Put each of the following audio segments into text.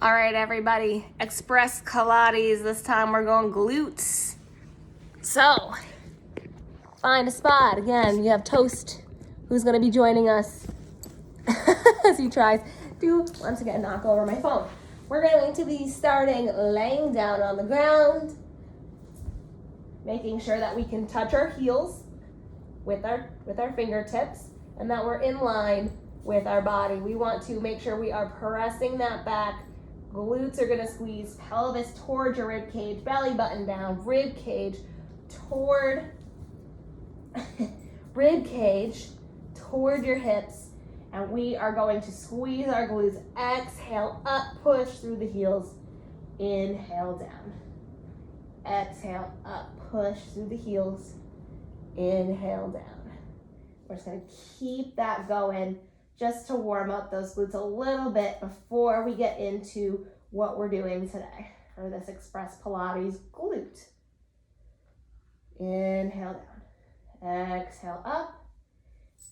All right, everybody, express Pilates. This time we're going glutes. So, find a spot. Again, you have Toast, who's gonna be joining us as he tries to, once again, knock over my phone. We're going to be starting laying down on the ground, making sure that we can touch our heels with our fingertips and that we're in line with our body. We want to make sure we are pressing that back. Glutes are gonna squeeze, pelvis towards your rib cage, belly button down, rib cage toward rib cage toward your hips, and we are going to squeeze our glutes. Exhale up, push through the heels. Inhale down. Exhale up, push through the heels. Inhale down. We're just gonna keep that going just to warm up those glutes a little bit before we get into what we're doing today for this Express Pilates glute. Inhale down. Exhale up.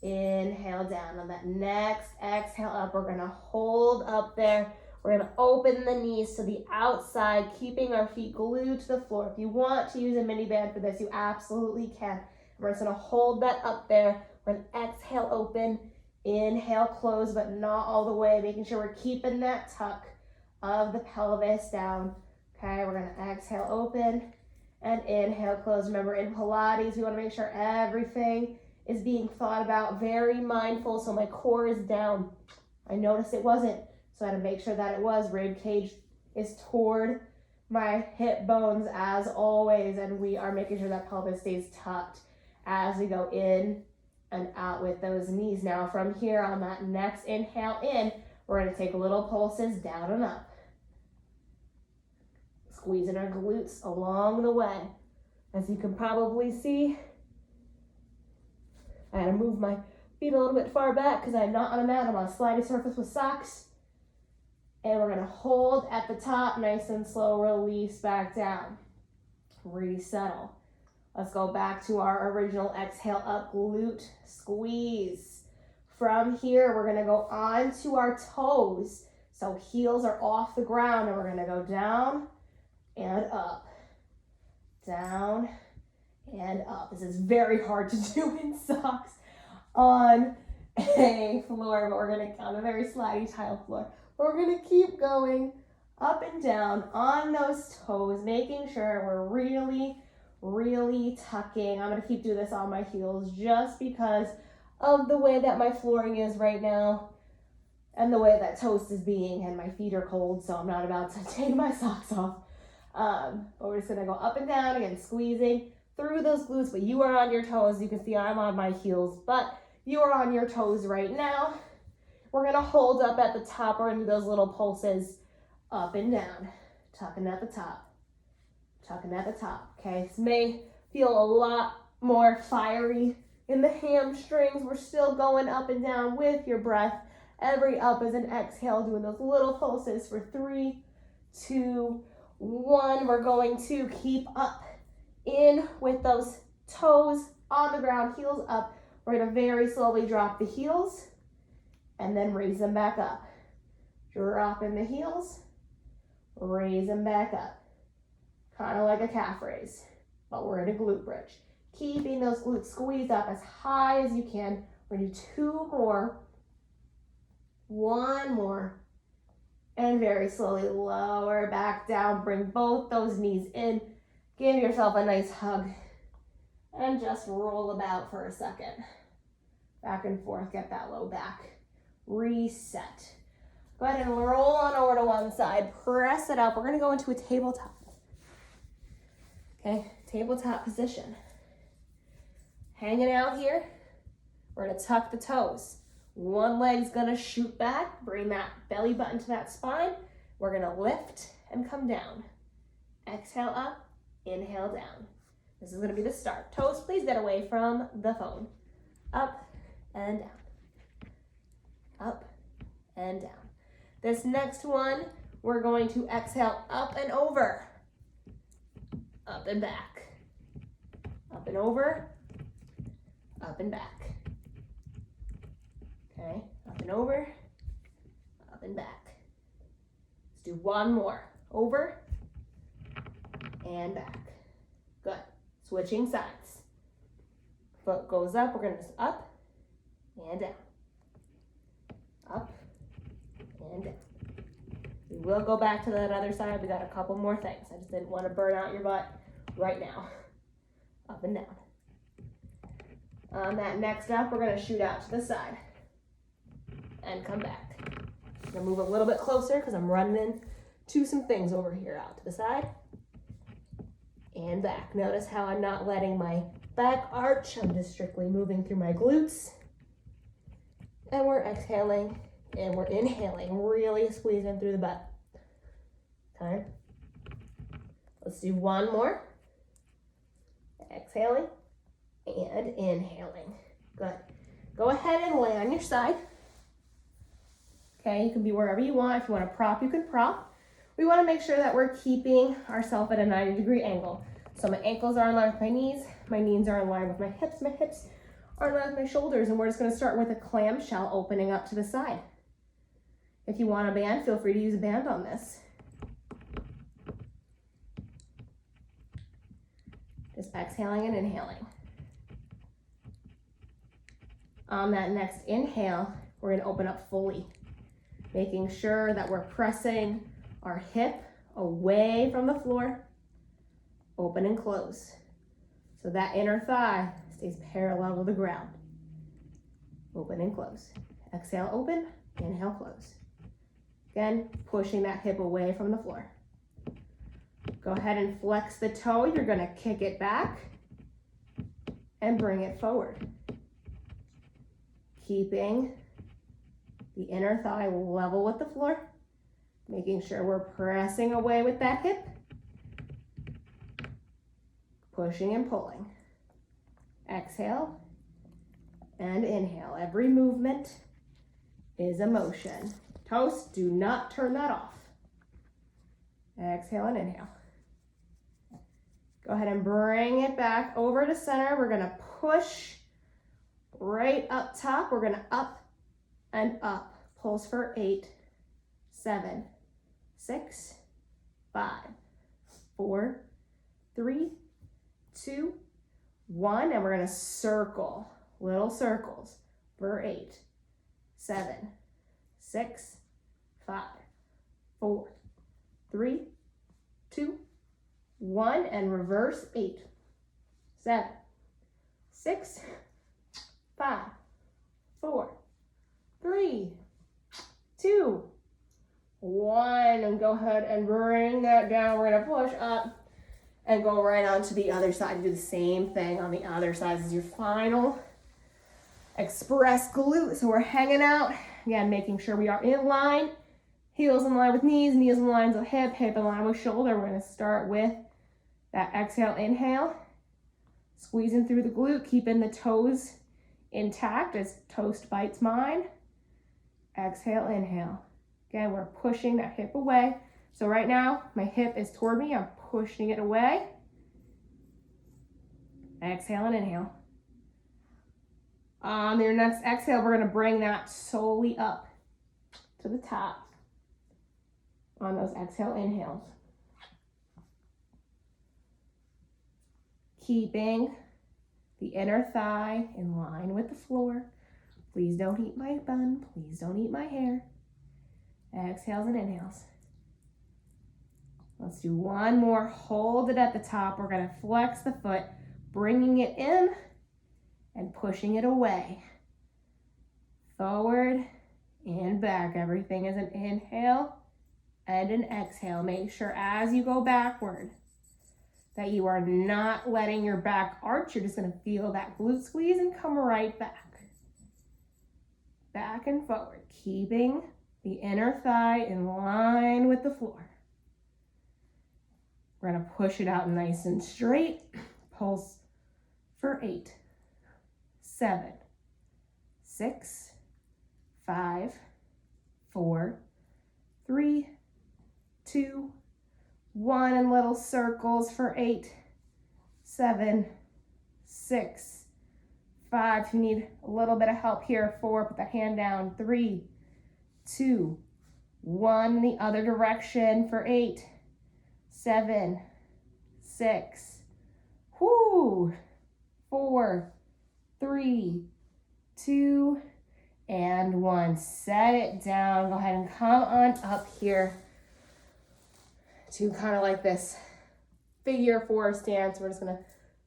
Inhale down. On that next exhale up, we're gonna hold up there. We're gonna open the knees to the outside, keeping our feet glued to the floor. If you want to use a mini band for this, you absolutely can. We're just gonna hold that up there. We're gonna exhale open, inhale close, but not all the way, making sure we're keeping that tuck of the pelvis down. Okay, we're gonna exhale open and inhale close. Remember, in Pilates, we wanna make sure everything is being thought about, very mindful. So my core is down. I noticed it wasn't, so I had to make sure that it was. Rib cage is toward my hip bones as always, and we are making sure that pelvis stays tucked as we go in and out with those knees. Now from here, on that next inhale in, we're gonna take little pulses down and up. Squeezing our glutes along the way. As you can probably see, I had to move my feet a little bit far back because I'm not on a mat, I'm on a sliding surface with socks. And we're gonna hold at the top, nice and slow, release back down. Resettle. Let's go back to our original exhale up, glute squeeze. From here, we're gonna go onto our toes. So heels are off the ground, and we're gonna go down and up. Down and up. This is very hard to do in socks on a floor, but we're gonna on a very slidey tile floor. But we're gonna keep going up and down on those toes, making sure we're really tucking. I'm gonna keep doing this on my heels just because of the way that my flooring is right now and the way that Toast is being, and my feet are cold, so I'm not about to take my socks off. But we're just gonna go up and down again, squeezing through those glutes, but you are on your toes. You can see I'm on my heels, but you are on your toes right now. We're gonna hold up at the top. We're gonna do those little pulses up and down, tucking at the top. Tucking at the top, okay? This may feel a lot more fiery in the hamstrings. We're still going up and down with your breath. Every up is an exhale, doing those little pulses for 3, 2, 1. We're going to keep up in with those toes on the ground, heels up. We're gonna very slowly drop the heels and then raise them back up. Dropping the heels, raise them back up. Kind of like a calf raise, but we're in a glute bridge. Keeping those glutes squeezed up as high as you can. We're gonna do 2 more, 1 more, and very slowly lower back down. Bring both those knees in. Give yourself a nice hug and just roll about for a second. Back and forth, get that low back. Reset. Go ahead and roll on over to one side. Press it up. We're gonna go into a tabletop. Okay, tabletop position. Hanging out here, we're gonna tuck the toes. One leg's gonna shoot back, bring that belly button to that spine. We're gonna lift and come down. Exhale up, inhale down. This is gonna be the start. Toes, please get away from the phone. Up and down. Up and down. This next one, we're going to exhale up and over. Up and back. Up and over. Up and back. Okay, up and over. Up and back. Let's do one more. Over and back. Good. Switching sides. Foot goes up. We're going to up and down. Up and down. We will go back to that other side. We got a couple more things. I just didn't want to burn out your butt right now. Up and down. On that next up, we're going to shoot out to the side and come back. I'm going to move a little bit closer because I'm running into some things over here. Out to the side and back. Notice how I'm not letting my back arch. I'm just strictly moving through my glutes. And we're exhaling and we're inhaling, really squeezing through the butt. Okay. Let's do one more. Exhaling and inhaling. Good. Go ahead and lay on your side. Okay, you can be wherever you want. If you want to prop, you can prop. We want to make sure that we're keeping ourselves at a 90-degree angle. So my ankles are in line with my knees are in line with my hips are in line with my shoulders, and we're just going to start with a clamshell opening up to the side. If you want a band, feel free to use a band on this. Just exhaling and inhaling. On that next inhale, we're going to open up fully, making sure that we're pressing our hip away from the floor, open and close. So that inner thigh stays parallel to the ground. Open and close. Exhale, open, inhale, close. Again, pushing that hip away from the floor. Go ahead and flex the toe. You're going to kick it back and bring it forward. Keeping the inner thigh level with the floor, making sure we're pressing away with that hip, pushing and pulling. Exhale and inhale. Every movement is a motion. Toes, do not turn that off. Exhale and inhale. Go ahead and bring it back over to center. We're going to push right up top. We're going to up and up. Pulse for 8, 7, 6, 5, 4, 3, 2, 1. And we're going to circle, little circles for 8, 7, 6, 5, 4, 3, 2, 1. And reverse 8, 7, 6, 5, 4, 3, 2, 1. And go ahead and bring that down. We're going to push up and go right on to the other side. Do the same thing on the other side. This is your final express glute. So we're hanging out. Again, making sure we are in line. Heels in line with knees, knees in line with hip, hip in line with shoulder. We're going to start with that exhale, inhale. Squeezing through the glute, keeping the toes intact as toast bites mine. Exhale, inhale. Again, we're pushing that hip away. So right now, my hip is toward me. I'm pushing it away. Exhale and inhale. On your next exhale, we're going to bring that solely up to the top on those exhale inhales. Keeping the inner thigh in line with the floor. Please don't eat my bun. Please don't eat my hair. Exhales and inhales. Let's do one more. Hold it at the top. We're going to flex the foot, bringing it in and pushing it away. Forward and back. Everything is an inhale and an exhale. Make sure as you go backward that you are not letting your back arch. You're just going to feel that glute squeeze and come right back. Back and forward, keeping the inner thigh in line with the floor. We're going to push it out nice and straight. Pulse for 8, 7, 6, 5, 4, 3, 2, 1. And little circles for 8, 7, 6, 5. If you need a little bit of help here, 4, put the hand down. 3, 2, 1 in the other direction for 8, 7, 6, 4, 3, 2, and 1. Set it down. Go ahead and come on up here to kind of like this figure 4 stance. We're just going to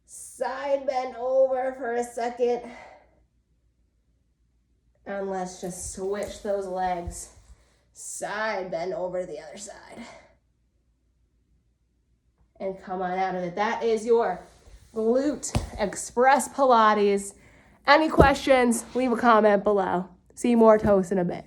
side bend over for a second. And let's just switch those legs. Side bend over to the other side. And come on out of it. That is your glute express Pilates. Any questions, leave a comment below. See more toast in a bit.